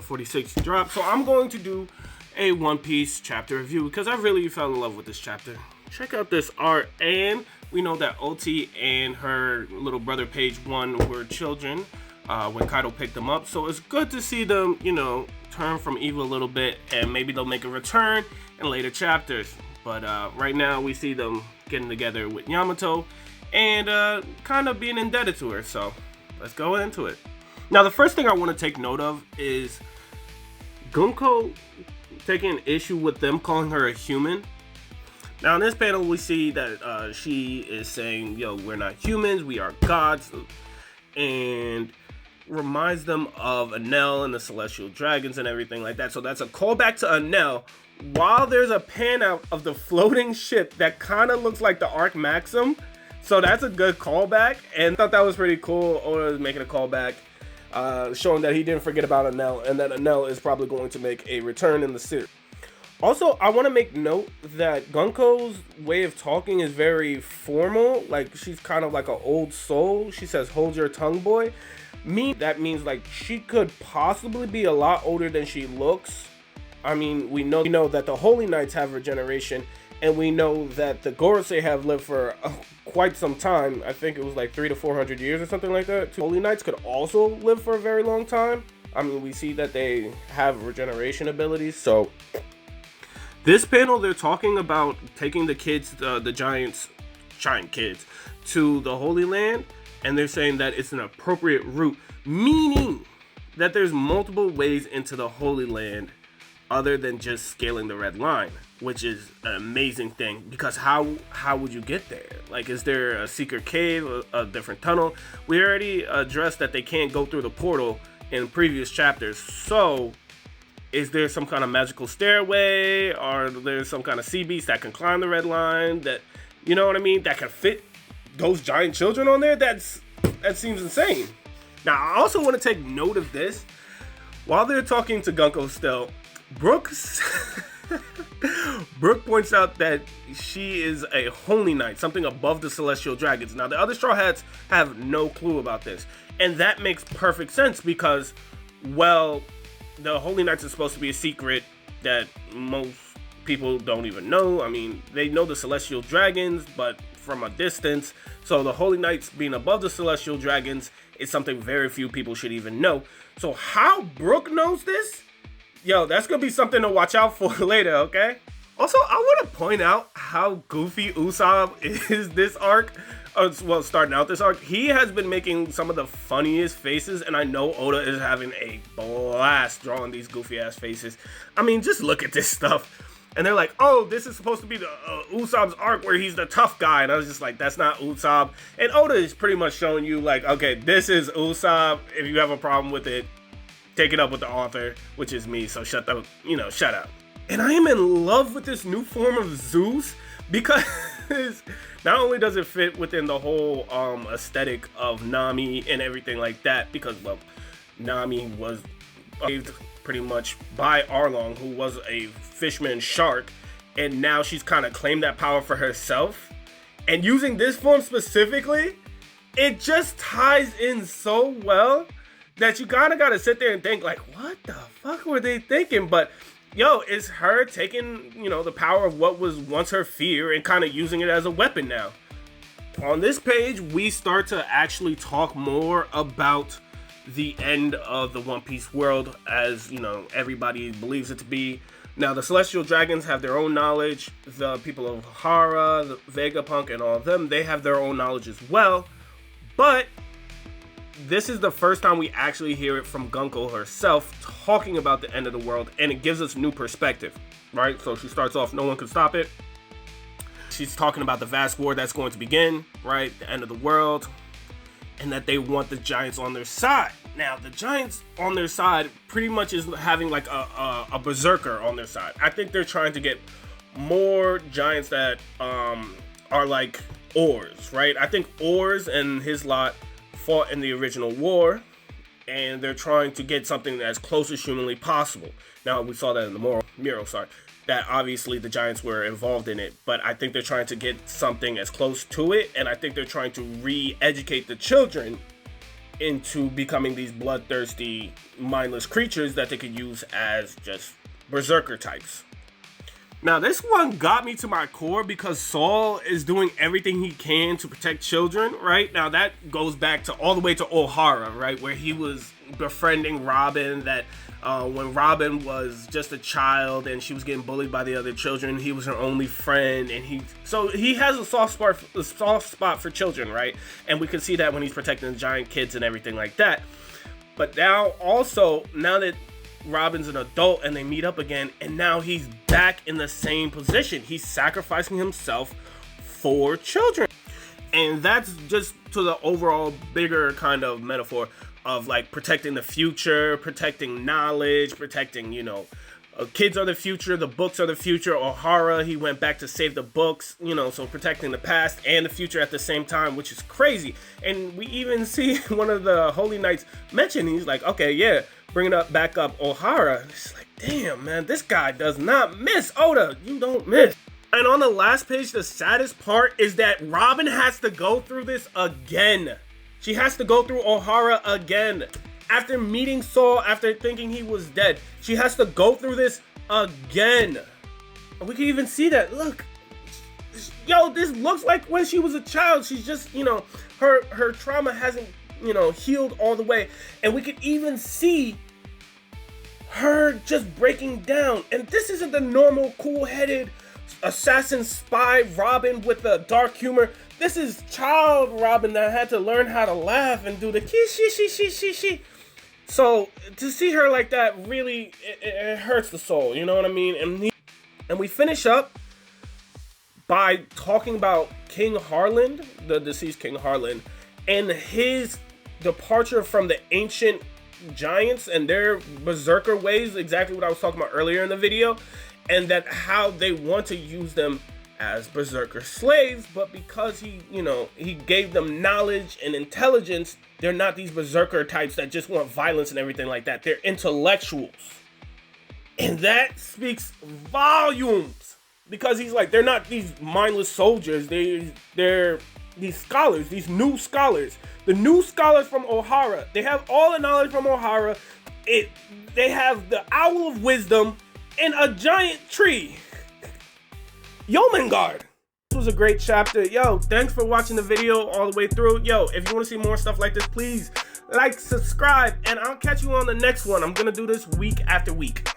46 drop. So I'm going to do a One Piece chapter review because I really fell in love with this chapter. Check out this art, and we know that Oti and her little brother Page 1 were children when Kaido picked them up. So it's good to see them, turn from evil a little bit, and maybe they'll make a return in later chapters. But right now we see them getting together with Yamato and kind of being indebted to her. So let's go into it. Now, the first thing I want to take note of is Gunko taking an issue with them calling her a human. Now, in this panel, we see that she is saying, we're not humans, we are gods, and reminds them of Enel and the Celestial Dragons and everything like that. So that's a callback to Enel, while there's a pan out of the floating ship that kind of looks like the Arc Maxim. So that's a good callback, and I thought that was pretty cool. Oda is making a callback, showing that he didn't forget about Enel, and that Enel is probably going to make a return in the series. Also, I want to make note that Gunko's way of talking is very formal. Like, she's kind of like an old soul. She says, "Hold your tongue, boy." That means like she could possibly be a lot older than she looks. I mean, we know that the Holy Knights have regeneration, and we know that the Gorosei have lived for quite some time. I think it was like 300 to 400 years or something like that. Holy Knights could also live for a very long time. I mean, we see that they have regeneration abilities. So this panel, they're talking about taking the kids, the giant kids, to the Holy Land, and they're saying that it's an appropriate route, meaning that there's multiple ways into the Holy Land other than just scaling the red line, which is an amazing thing, because how would you get there? Like, is there a secret cave, a different tunnel? We already addressed that they can't go through the portal in previous chapters, so is there some kind of magical stairway, or there's some kind of sea beast that can climb the red line, that, you know what I mean, that can fit those giant children on there? That seems insane. Now, I also want to take note of this. While they're talking to Gunko still, Brooke points out that she is a Holy Knight, something above the Celestial Dragons. Now, the other Straw Hats have no clue about this, and that makes perfect sense because, well, the Holy Knights is supposed to be a secret that most people don't even know. I mean, they know the Celestial Dragons, but from a distance. So the Holy Knights being above the Celestial Dragons is something very few people should even know. So how Brooke knows this? That's gonna be something to watch out for later, okay? Also, I want to point out how goofy Usopp is this arc. Well, starting out this arc, he has been making some of the funniest faces, and I know Oda is having a blast drawing these goofy ass faces. I mean, just look at this stuff. And they're like, oh, this is supposed to be the Usopp's arc where he's the tough guy. And I was just like, that's not Usopp. And Oda is pretty much showing you, like, okay, this is Usopp. If you have a problem with it, take it up with the author, which is me. So shut up. And I am in love with this new form of Zeus, because not only does it fit within the whole aesthetic of Nami and everything like that, because, well, Nami was saved pretty much by Arlong, who was a fisherman shark, and now she's kind of claimed that power for herself. And using this form specifically, it just ties in so well that you kind of got to sit there and think, like, what the fuck were they thinking? But it's her taking, the power of what was once her fear and kind of using it as a weapon now. On this page, we start to actually talk more about the end of the One Piece world, as, everybody believes it to be. Now, the Celestial Dragons have their own knowledge. The people of Hara, the Vegapunk, and all of them, they have their own knowledge as well. But this is the first time we actually hear it from Gunko herself talking about the end of the world, and it gives us new perspective, right? So she starts off, no one can stop it. She's talking about the vast war that's going to begin, right? The end of the world, and that they want the giants on their side. Now, the giants on their side pretty much is having like a berserker on their side. I think they're trying to get more giants that are like Oars, right? I think Oars and his lot fought in the original war, and they're trying to get something as close as humanly possible. Now, we saw that in the mural, that obviously the giants were involved in it, but I think they're trying to get something as close to it, and I think they're trying to re-educate the children into becoming these bloodthirsty, mindless creatures that they could use as just berserker types. Now, this one got me to my core because Saul is doing everything he can to protect children, right? Now, that goes back to all the way to O'Hara, right? Where he was befriending Robin, that when Robin was just a child and she was getting bullied by the other children, he was her only friend, and so he has a soft spot for children, right? And we can see that when he's protecting the giant kids and everything like that. But now that Robin's an adult and they meet up again, and now he's back in the same position. He's sacrificing himself for children. And that's just to the overall bigger kind of metaphor of like protecting the future, protecting knowledge, protecting, kids are the future, the books are the future. O'Hara, he went back to save the books, so protecting the past and the future at the same time, which is crazy. And we even see one of the Holy Knights mention, he's like, okay, yeah, bringing back up O'Hara. It's like, damn, man, this guy does not miss. Oda, you don't miss. And on the last page, the saddest part is that Robin has to go through this again. She has to go through O'Hara again. After meeting Saul, after thinking he was dead, she has to go through this again. We can even see that. Look, yo, this looks like when she was a child. She's just, her trauma hasn't, healed all the way. And we could even see her just breaking down. And this isn't the normal cool-headed assassin spy Robin with the dark humor. This is child Robin that had to learn how to laugh and do the she. So to see her like that really it hurts the soul, you know what I mean? And we finish up by talking about King Harland, the deceased King Harland, and his departure from the ancient giants and their berserker ways, exactly what I was talking about earlier in the video, and that how they want to use them as berserker slaves, but because he gave them knowledge and intelligence, they're not these berserker types that just want violence and everything like that. They're intellectuals. And that speaks volumes, because he's like, they're not these mindless soldiers. They're these scholars, these new scholars. The new scholars from O'Hara. They have all the knowledge from O'Hara. They have the owl of wisdom and a giant tree. Yeomanguard. This was a great chapter. Yo, thanks for watching the video all the way through. Yo, if you want to see more stuff like this, please like, subscribe, and I'll catch you on the next one. I'm gonna do this week after week.